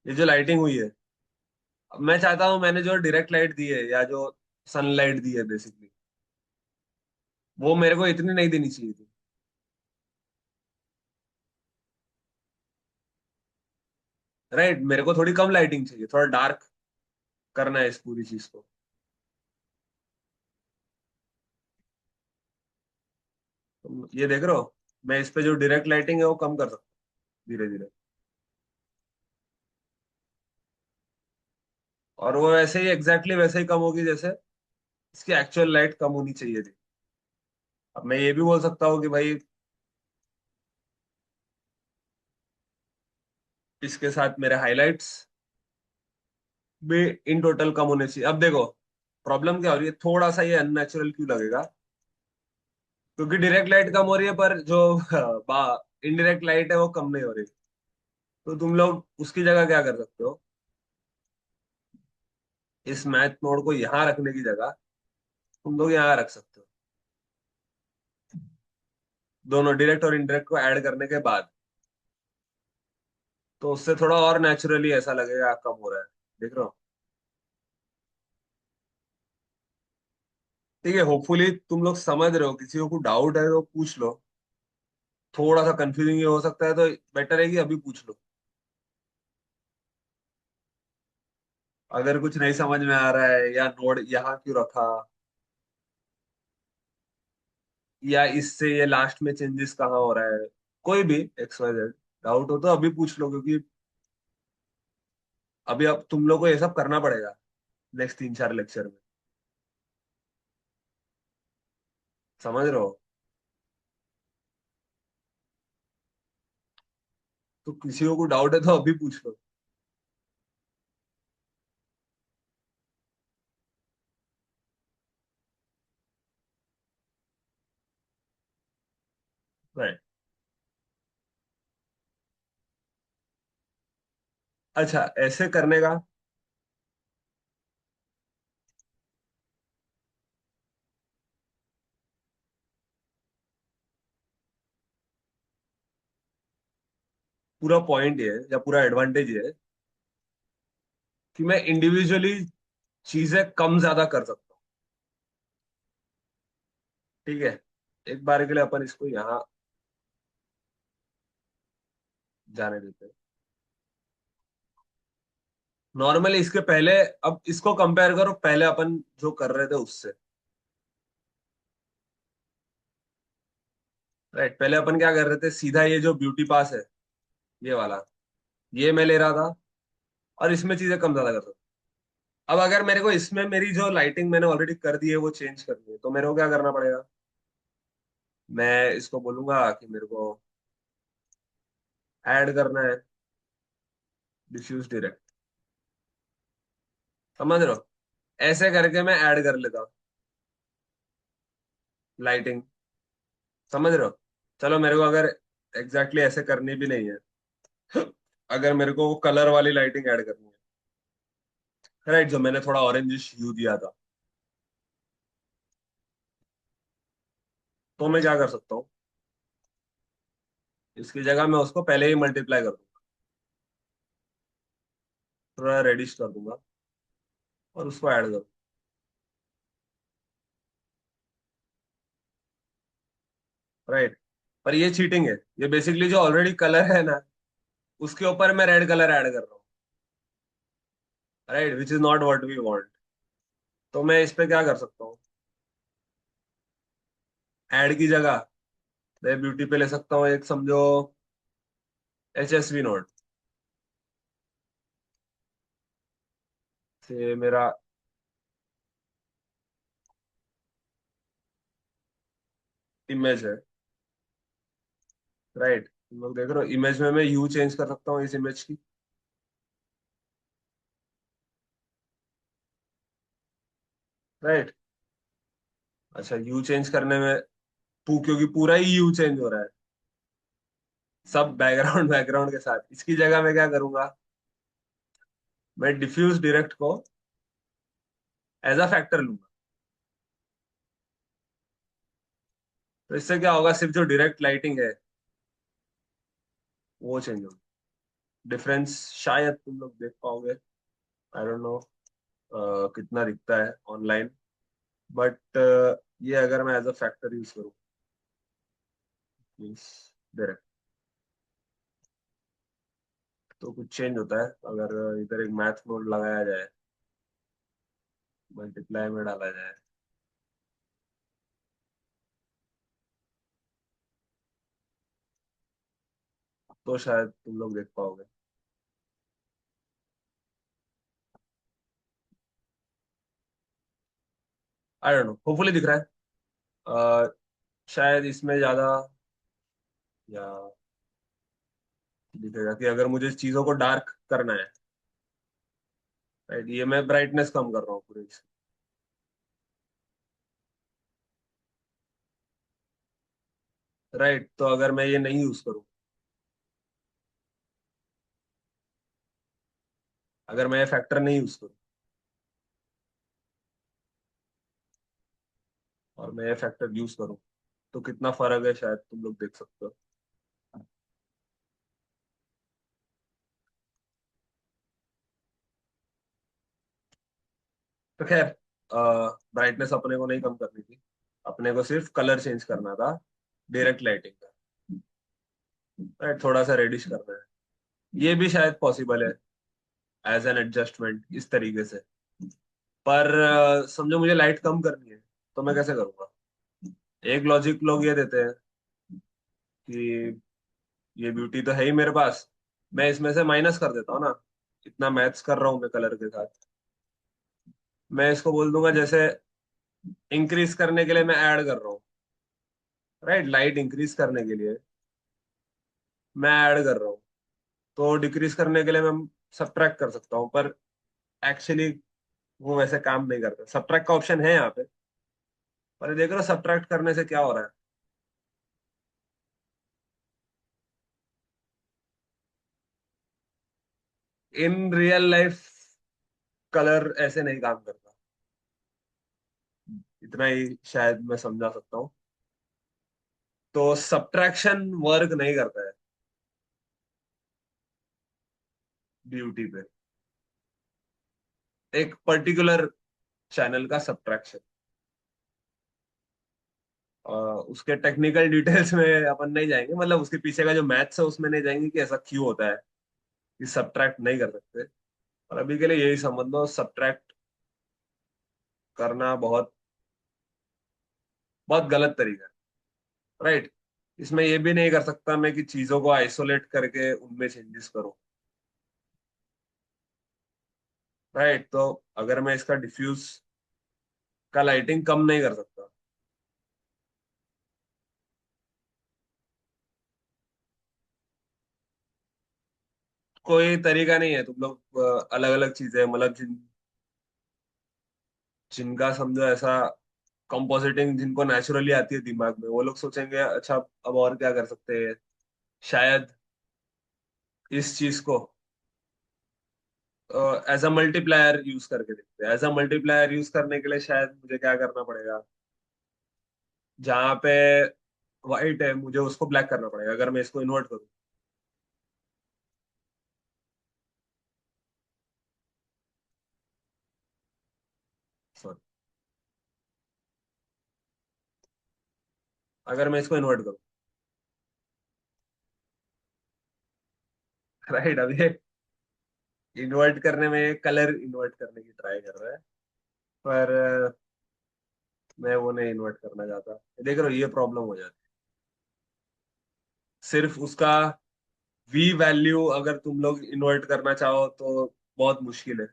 ये जो लाइटिंग हुई है, अब मैं चाहता हूँ मैंने जो डायरेक्ट लाइट दी है या जो सनलाइट दी है बेसिकली, वो मेरे को इतनी नहीं देनी चाहिए थी। राइट, मेरे को थोड़ी कम लाइटिंग चाहिए, थोड़ा डार्क करना है इस पूरी चीज को। तुम ये देख रहे हो, मैं इस पे जो डायरेक्ट लाइटिंग है वो कम कर सकता हूँ धीरे धीरे। और वो वैसे ही एग्जैक्टली वैसे ही कम होगी जैसे इसकी एक्चुअल लाइट कम होनी चाहिए थी। अब मैं ये भी बोल सकता हूँ कि भाई इसके साथ मेरे हाइलाइट्स भी इन टोटल कम होने चाहिए। अब देखो प्रॉब्लम क्या हो रही है, थोड़ा सा ये अननेचुरल क्यों लगेगा, क्योंकि डायरेक्ट लाइट कम हो रही है पर जो इनडायरेक्ट लाइट है वो कम नहीं हो रही। तो तुम लोग उसकी जगह क्या कर सकते हो, इस मैथ नोड को यहाँ रखने की जगह तुम लोग यहाँ रख सकते हो, दोनों डायरेक्ट और इनडायरेक्ट को ऐड करने के बाद। तो उससे थोड़ा और नेचुरली ऐसा लगेगा कम हो रहा है। देख रहे हो, ठीक है, होपफुली तुम लोग समझ रहे हो, किसी को डाउट है तो पूछ लो। थोड़ा सा कंफ्यूजिंग ये हो सकता है तो बेटर है कि अभी पूछ लो। अगर कुछ नहीं समझ में आ रहा है या नोड यहाँ क्यों रखा, या इससे ये लास्ट में चेंजेस कहाँ हो रहा है, कोई भी एक्स वाई जेड डाउट हो तो अभी पूछ लो, क्योंकि अभी अब तुम लोग को ये सब करना पड़ेगा नेक्स्ट 3-4 लेक्चर में। समझ रहे हो, तो किसी को डाउट है तो अभी पूछ लो। राइट। अच्छा, ऐसे करने का पूरा पॉइंट ये है या पूरा एडवांटेज ये है कि मैं इंडिविजुअली चीजें कम ज्यादा कर सकता हूँ। ठीक है, एक बार के लिए अपन इसको यहाँ जाने देते हैं। नॉर्मली इसके पहले, अब इसको कंपेयर करो पहले अपन जो कर रहे थे उससे। राइट, पहले अपन क्या कर रहे थे, सीधा ये जो ब्यूटी पास है ये वाला, ये मैं ले रहा था और इसमें चीजें कम ज्यादा कर सकता हूँ। अब अगर मेरे को इसमें मेरी जो लाइटिंग मैंने ऑलरेडी कर दी है वो चेंज करनी है तो मेरे को क्या करना पड़ेगा, मैं इसको बोलूंगा कि मेरे को ऐड करना है डिफ्यूज डायरेक्ट। समझ रहे हो, ऐसे करके मैं ऐड कर लेता हूँ लाइटिंग। समझ रहे हो, चलो मेरे को अगर एग्जैक्टली ऐसे करनी भी नहीं है अगर मेरे को वो कलर वाली लाइटिंग ऐड करनी है, राइट, जो मैंने थोड़ा ऑरेंजिश ह्यू दिया था, तो मैं क्या कर सकता हूँ, इसकी जगह मैं उसको पहले ही मल्टीप्लाई कर दूंगा, थोड़ा रेडिश कर दूंगा और उसको ऐड कर दूंगा। राइट, पर ये चीटिंग है, ये बेसिकली जो ऑलरेडी कलर है ना उसके ऊपर मैं रेड कलर ऐड कर रहा हूँ। Right, which is not what we want. तो मैं इस पे क्या कर सकता हूँ, ऐड की जगह मैं ब्यूटी पे ले सकता हूँ एक, समझो HSV नोड से मेरा इमेज है। राइट, तुम लोग देख रहे हो, इमेज में मैं यू चेंज कर सकता हूँ इस इमेज की। राइट, अच्छा यू चेंज करने में क्योंकि पूरा ही यू चेंज हो रहा है सब बैकग्राउंड बैकग्राउंड के साथ, इसकी जगह मैं क्या करूंगा, मैं डिफ्यूज डायरेक्ट को एज अ फैक्टर लूंगा। तो इससे क्या होगा, सिर्फ जो डायरेक्ट लाइटिंग है वो चेंज होगा। डिफरेंस शायद तुम लोग देख पाओगे, आई डोंट नो कितना दिखता है ऑनलाइन, बट ये अगर मैं एज अ फैक्टर यूज करूँ, मीन्स डायरेक्ट, तो कुछ चेंज होता है। अगर इधर एक मैथ नोड लगाया जाए, मल्टीप्लाई में डाला जाए, तो शायद तुम लोग देख पाओगे। आई डोंट नो, होपफुली दिख रहा है। अ, शायद इसमें ज्यादा या दिखेगा कि अगर मुझे चीजों को डार्क करना है, राइट, ये मैं ब्राइटनेस कम कर रहा हूँ पूरी। राइट, तो अगर मैं ये नहीं यूज करूँ, अगर मैं ये फैक्टर नहीं यूज करूँ और मैं ये फैक्टर यूज करूँ, तो कितना फर्क है शायद तुम लोग देख सकते हो। तो खैर, ब्राइटनेस अपने को नहीं कम करनी थी, अपने को सिर्फ कलर चेंज करना था डायरेक्ट लाइटिंग का। राइट, थोड़ा सा रेडिश करना है, ये भी शायद पॉसिबल है एज एन एडजस्टमेंट इस तरीके से। पर समझो मुझे लाइट कम करनी है, तो मैं कैसे करूंगा? एक लॉजिक लोग ये देते हैं कि ये ब्यूटी तो है ही मेरे पास, मैं इसमें से माइनस कर देता हूँ ना, इतना मैथ्स कर रहा हूँ मैं कलर के साथ, मैं इसको बोल दूंगा जैसे इंक्रीज करने के लिए मैं ऐड कर रहा हूँ, राइट, लाइट इंक्रीज करने के लिए मैं ऐड कर रहा हूँ, तो डिक्रीज करने के लिए मैं सब्ट्रैक्ट कर सकता हूँ, पर एक्चुअली वो वैसे काम नहीं करता। सब्ट्रैक्ट का ऑप्शन है यहाँ पे, पर ये देख रहे हो सब्ट्रैक्ट करने से क्या हो रहा है? इन रियल लाइफ कलर ऐसे नहीं काम करता, इतना ही शायद मैं समझा सकता हूँ। तो सब्ट्रैक्शन वर्क नहीं करता है ब्यूटी पे, एक पर्टिकुलर चैनल का सब्ट्रैक्शन। उसके टेक्निकल डिटेल्स में अपन नहीं जाएंगे, मतलब उसके पीछे का जो मैथ्स है उसमें नहीं जाएंगे कि ऐसा क्यों होता है कि सब्ट्रैक्ट नहीं कर सकते। और अभी के लिए यही समझ लो, सब्ट्रैक्ट करना बहुत बहुत गलत तरीका है, राइट। इसमें ये भी नहीं कर सकता मैं कि चीजों को आइसोलेट करके उनमें चेंजेस करूं, राइट। तो अगर मैं इसका डिफ्यूज का लाइटिंग कम नहीं कर सकता, कोई तरीका नहीं है। तुम लोग अलग अलग चीजें, मतलब जिनका समझो ऐसा कंपोजिटिंग जिनको नेचुरली आती है दिमाग में, वो लोग सोचेंगे अच्छा अब और क्या कर सकते हैं, शायद इस चीज को एज अ मल्टीप्लायर यूज करके देखते हैं। एज अ मल्टीप्लायर यूज करने के लिए शायद मुझे क्या करना पड़ेगा, जहाँ पे व्हाइट है मुझे उसको ब्लैक करना पड़ेगा अगर मैं इसको इन्वर्ट करूँ। सॉरी, अगर मैं इसको इन्वर्ट करूँ, राइट, अब ये इन्वर्ट करने में कलर इन्वर्ट करने की ट्राई कर रहा है, पर मैं वो नहीं इन्वर्ट करना चाहता। देख रहे हो, ये प्रॉब्लम हो जाती है। सिर्फ उसका वी वैल्यू अगर तुम लोग इन्वर्ट करना चाहो तो बहुत मुश्किल है,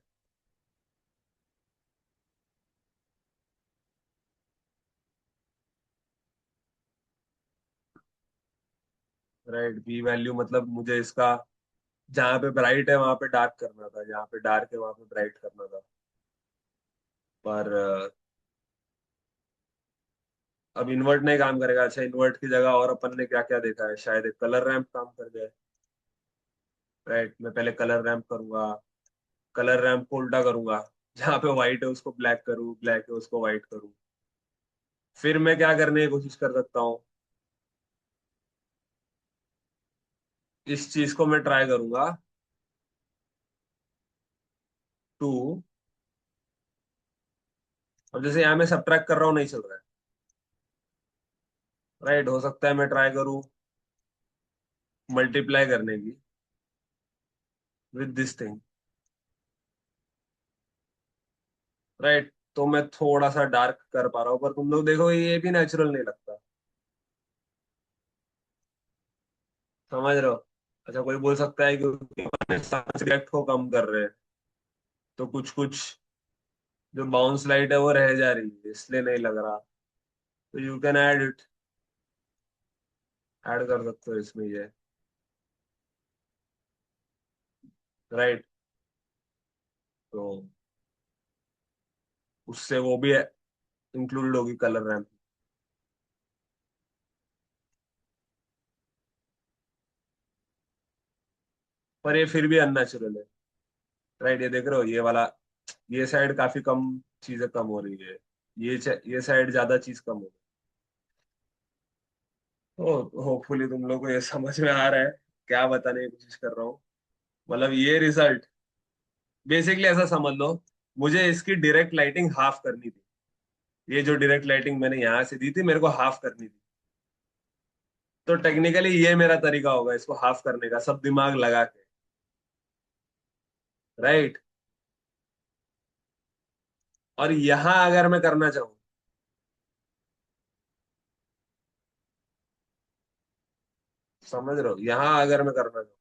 राइट। वी वैल्यू मतलब मुझे इसका जहाँ पे ब्राइट है वहां पे डार्क करना था, जहाँ पे डार्क है वहां पे ब्राइट करना था। पर अब इन्वर्ट नहीं काम करेगा। अच्छा, इन्वर्ट की जगह और अपन ने क्या क्या देखा है, शायद एक कलर रैंप काम कर जाए, राइट। मैं पहले कलर रैंप करूंगा, कलर रैंप को उल्टा करूंगा, जहाँ पे व्हाइट है उसको ब्लैक करूँ, ब्लैक है उसको व्हाइट करूँ। फिर मैं क्या करने की कोशिश कर सकता हूँ, इस चीज को मैं ट्राई करूंगा टू, अब जैसे यहाँ मैं सब्ट्रैक्ट कर रहा हूँ नहीं चल रहा है, राइट। हो सकता है मैं ट्राई करूँ मल्टीप्लाई करने की विद दिस थिंग, राइट। तो मैं थोड़ा सा डार्क कर पा रहा हूँ, पर तुम लोग देखो ये भी नेचुरल नहीं लगता। समझ रहे हो? अच्छा, कोई बोल सकता है कि रिएक्ट को कम कर रहे हैं, तो कुछ कुछ जो बाउंस लाइट है वो रह जा रही है इसलिए नहीं लग रहा। तो you can add it, add कर सकते हो इसमें ये, राइट। तो उससे वो भी इंक्लूडेड होगी कलर रैम्प। पर ये फिर भी अननेचुरल है, राइट। ये देख रहे हो ये वाला, ये साइड काफी कम, चीजें कम हो रही है, ये साइड ज्यादा चीज कम हो रही है। तो होपफुली तुम लोग को ये समझ में आ रहा है क्या बताने की कोशिश कर रहा हूँ। मतलब ये रिजल्ट बेसिकली ऐसा समझ लो, मुझे इसकी डायरेक्ट लाइटिंग हाफ करनी थी। ये जो डायरेक्ट लाइटिंग मैंने यहाँ से दी थी मेरे को हाफ करनी थी। तो टेक्निकली ये मेरा तरीका होगा इसको हाफ करने का, सब दिमाग लगा के, राइट। और यहाँ अगर मैं करना चाहूँ, समझ रहे हो, यहाँ अगर मैं करना चाहूँ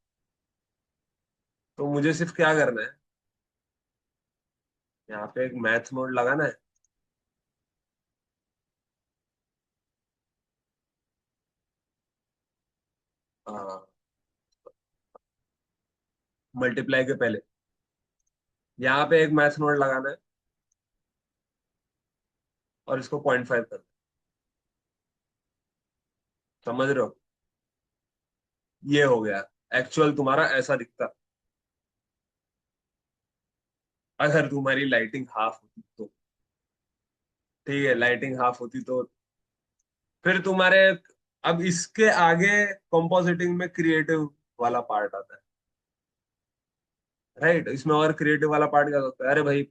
तो मुझे सिर्फ क्या करना है, यहाँ पे एक मैथ मोड लगाना है। मल्टीप्लाई के पहले यहाँ पे एक मैथ नोड लगाना है और इसको 0.5 करना है। समझ रहे हो? ये हो गया। एक्चुअल तुम्हारा ऐसा दिखता अगर तुम्हारी लाइटिंग हाफ होती तो। ठीक है, लाइटिंग हाफ होती तो फिर तुम्हारे, अब इसके आगे कंपोजिटिंग में क्रिएटिव वाला पार्ट आता है, राइट। इसमें और क्रिएटिव वाला पार्ट क्या होता है, अरे भाई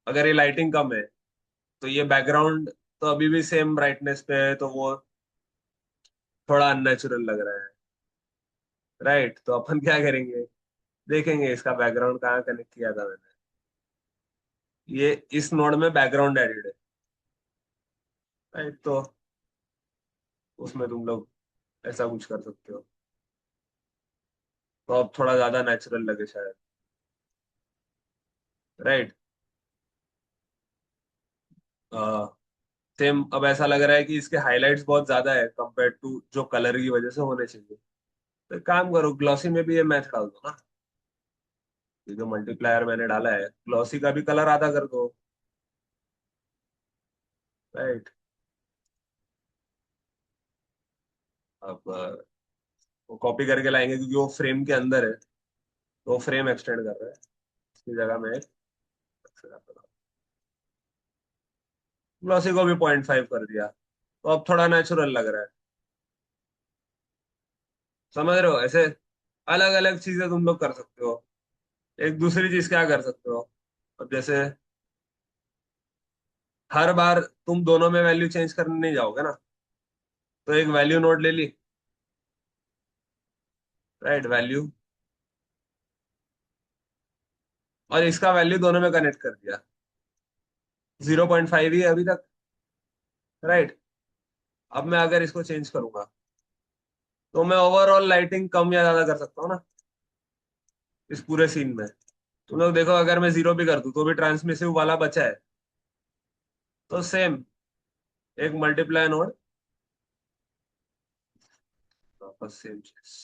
अगर ये लाइटिंग कम है तो ये बैकग्राउंड तो अभी भी सेम ब्राइटनेस पे है, तो वो थोड़ा अननेचुरल लग रहा है, राइट। तो अपन क्या करेंगे, देखेंगे इसका बैकग्राउंड कहाँ कनेक्ट किया था मैंने। ये इस नोड में बैकग्राउंड एडेड है, राइट। तो उसमें तुम लोग ऐसा कुछ कर सकते हो, तो अब थोड़ा ज्यादा नेचुरल लगे शायद, राइट। सेम अब ऐसा लग रहा है कि इसके हाइलाइट्स बहुत ज्यादा है कंपेयर टू जो कलर की वजह से होने चाहिए। तो एक काम करो, ग्लॉसी में भी ये मैच डाल दो ना। ये जो मल्टीप्लायर मैंने डाला है, ग्लॉसी का भी कलर आधा कर दो, राइट। अब वो कॉपी करके लाएंगे क्योंकि वो फ्रेम के अंदर है, तो वो फ्रेम एक्सटेंड कर रहा है, इसकी जगह में ग्लॉसी को भी 0.5 कर दिया, तो अब थोड़ा नेचुरल लग रहा है। समझ रहे हो? ऐसे अलग अलग चीजें तुम लोग कर सकते हो। एक दूसरी चीज क्या कर सकते हो, अब जैसे हर बार तुम दोनों में वैल्यू चेंज करने नहीं जाओगे ना, तो एक वैल्यू नोड ले ली, राइट, वैल्यू, और इसका वैल्यू दोनों में कनेक्ट कर दिया। 0.5 ही है अभी तक, राइट। अब मैं अगर इसको चेंज करूंगा तो मैं ओवरऑल लाइटिंग कम या ज्यादा कर सकता हूँ ना इस पूरे सीन में। तुम लोग देखो, अगर मैं 0 भी कर दूं तो भी ट्रांसमिसिव वाला बचा है। तो सेम, एक मल्टीप्लाई नोड, वापस सेम चीज,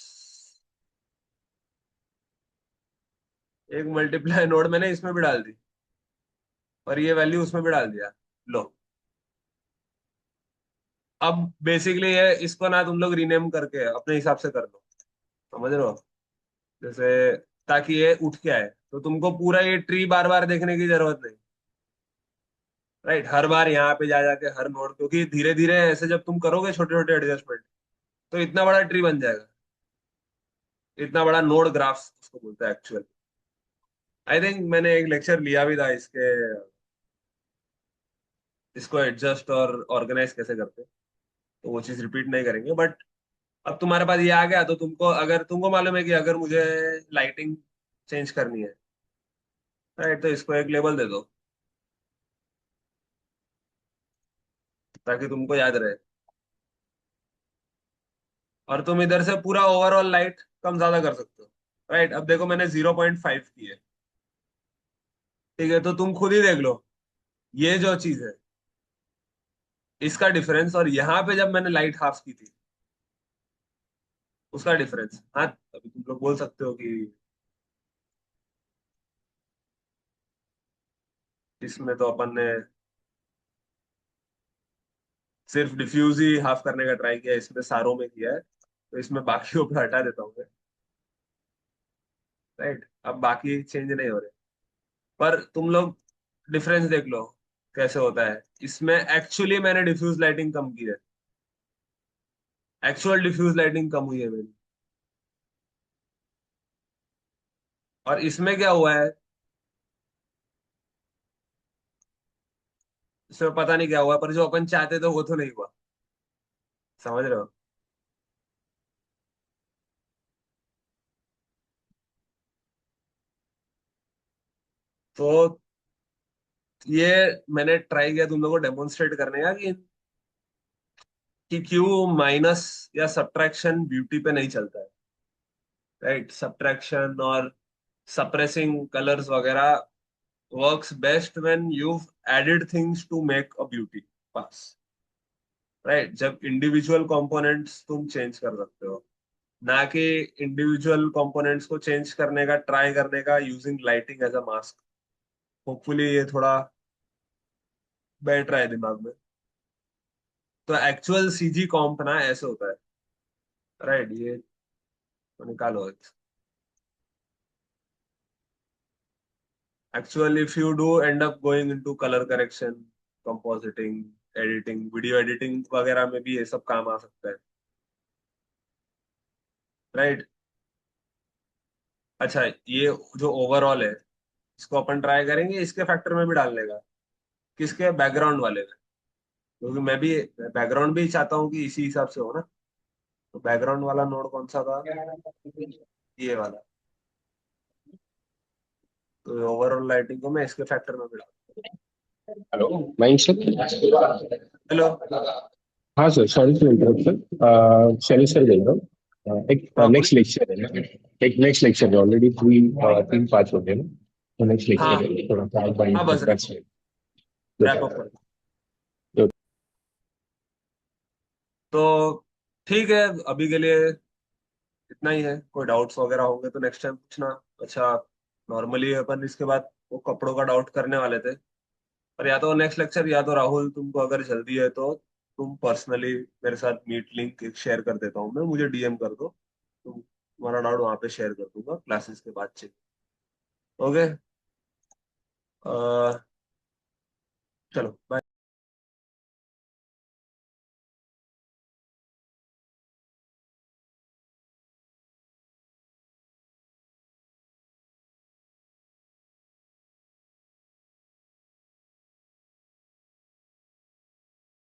एक मल्टीप्लाई नोड मैंने इसमें भी डाल दी और ये वैल्यू उसमें भी डाल दिया। लो, अब बेसिकली ये इसको ना तुम लोग रीनेम करके अपने हिसाब से कर लो, समझ रहे हो? जैसे ताकि ये उठ के आए, तो तुमको पूरा ये ट्री बार बार देखने की जरूरत नहीं, राइट। हर बार यहाँ पे जा जाके हर नोड, क्योंकि धीरे धीरे ऐसे जब तुम करोगे छोटे छोटे एडजस्टमेंट, तो इतना बड़ा ट्री बन जाएगा, इतना बड़ा नोड ग्राफ्स उसको बोलते हैं एक्चुअल। आई थिंक मैंने एक लेक्चर लिया भी था इसके, इसको एडजस्ट और ऑर्गेनाइज कैसे करते हैं, तो वो चीज रिपीट नहीं करेंगे। बट अब तुम्हारे पास ये आ गया, तो तुमको अगर तुमको मालूम है कि अगर मुझे लाइटिंग चेंज करनी है, राइट, तो इसको एक लेबल दे दो ताकि तुमको याद रहे। और तुम इधर से पूरा ओवरऑल लाइट कम ज्यादा कर सकते हो। राइट, अब देखो मैंने 0.5 की है, ठीक है, तो तुम खुद ही देख लो, ये जो चीज है इसका डिफरेंस, और यहाँ पे जब मैंने लाइट हाफ की थी उसका डिफरेंस। हाँ, अभी तुम लोग बोल सकते हो कि इसमें तो अपन ने सिर्फ डिफ्यूज ही हाफ करने का ट्राई किया, इसमें सारों में किया है, तो इसमें बाकियों पे हटा देता हूँ मैं। राइट, अब बाकी चेंज नहीं हो रहे, पर तुम लोग डिफरेंस देख लो कैसे होता है। इसमें एक्चुअली मैंने डिफ्यूज लाइटिंग कम की है, एक्चुअल डिफ्यूज लाइटिंग कम हुई है मेरी। और इसमें क्या हुआ है, इसमें पता नहीं क्या हुआ, पर जो अपन चाहते थे वो तो नहीं हुआ। समझ रहे हो? तो ये मैंने ट्राई किया तुम लोगों को डेमोन्स्ट्रेट करने का कि क्यों माइनस या सब्ट्रैक्शन ब्यूटी पे नहीं चलता है। राइट, सब्ट्रैक्शन और सप्रेसिंग कलर्स वगैरह works best when you added things to make a beauty pass. Right, जब इंडिविजुअल कंपोनेंट्स तुम चेंज कर सकते हो, ना कि इंडिविजुअल कंपोनेंट्स को चेंज करने का ट्राई करने का using lighting as a mask. Hopefully ये थोड़ा बैठ रहा है दिमाग में। तो एक्चुअल सीजी कॉम्प ना ऐसे होता है। राइट, ये तो निकालो। Actually if you do and up going into colour correction, compositing, editing, video editing वगैरह में भी ये सब काम आ सकता है। राइट। अच्छा, ये जो ओवरऑल है इसको अपन ट्राई करेंगे इसके फैक्टर में भी डालने का, किसके बैकग्राउंड वाले में, क्योंकि मैं भी बैकग्राउंड भी चाहता हूँ कि इसी हिसाब से हो ना। तो बैकग्राउंड वाला नोड कौन सा था, ये वाला। तो ओवरऑल लाइटिंग को मैं इसके फैक्टर में भी डालूंगा। Hello Mayank sir. हेलो। हाँ sir, sorry to interrupt sir. Shailesh sir बोल रहा हूँ। एक हाँ नेक्स्ट बोलिए। लेक्चर है ना, एक नेक्स्ट लेक्चर है, ऑलरेडी तीन पाँच हो गए ना, तो नेक्स्ट लेक्चर हाँ है थोड़ा सा बाइंड हाँ, बस दैट्स इट। रैप अप कर। तो ठीक है, अभी के लिए इतना ही है। कोई डाउट्स वगैरह होंगे तो नेक्स्ट टाइम पूछना। अच्छा, नॉर्मली अपन इसके बाद वो कपड़ों का डाउट करने वाले थे, पर या तो नेक्स्ट लेक्चर या तो राहुल तुमको अगर जल्दी है तो तुम पर्सनली मेरे साथ मीट लिंक शेयर कर देता हूँ मैं, मुझे डीएम कर दो, तुम तुम्हारा डाउट वहां पे शेयर कर दूंगा क्लासेस के बाद। चेक। ओके।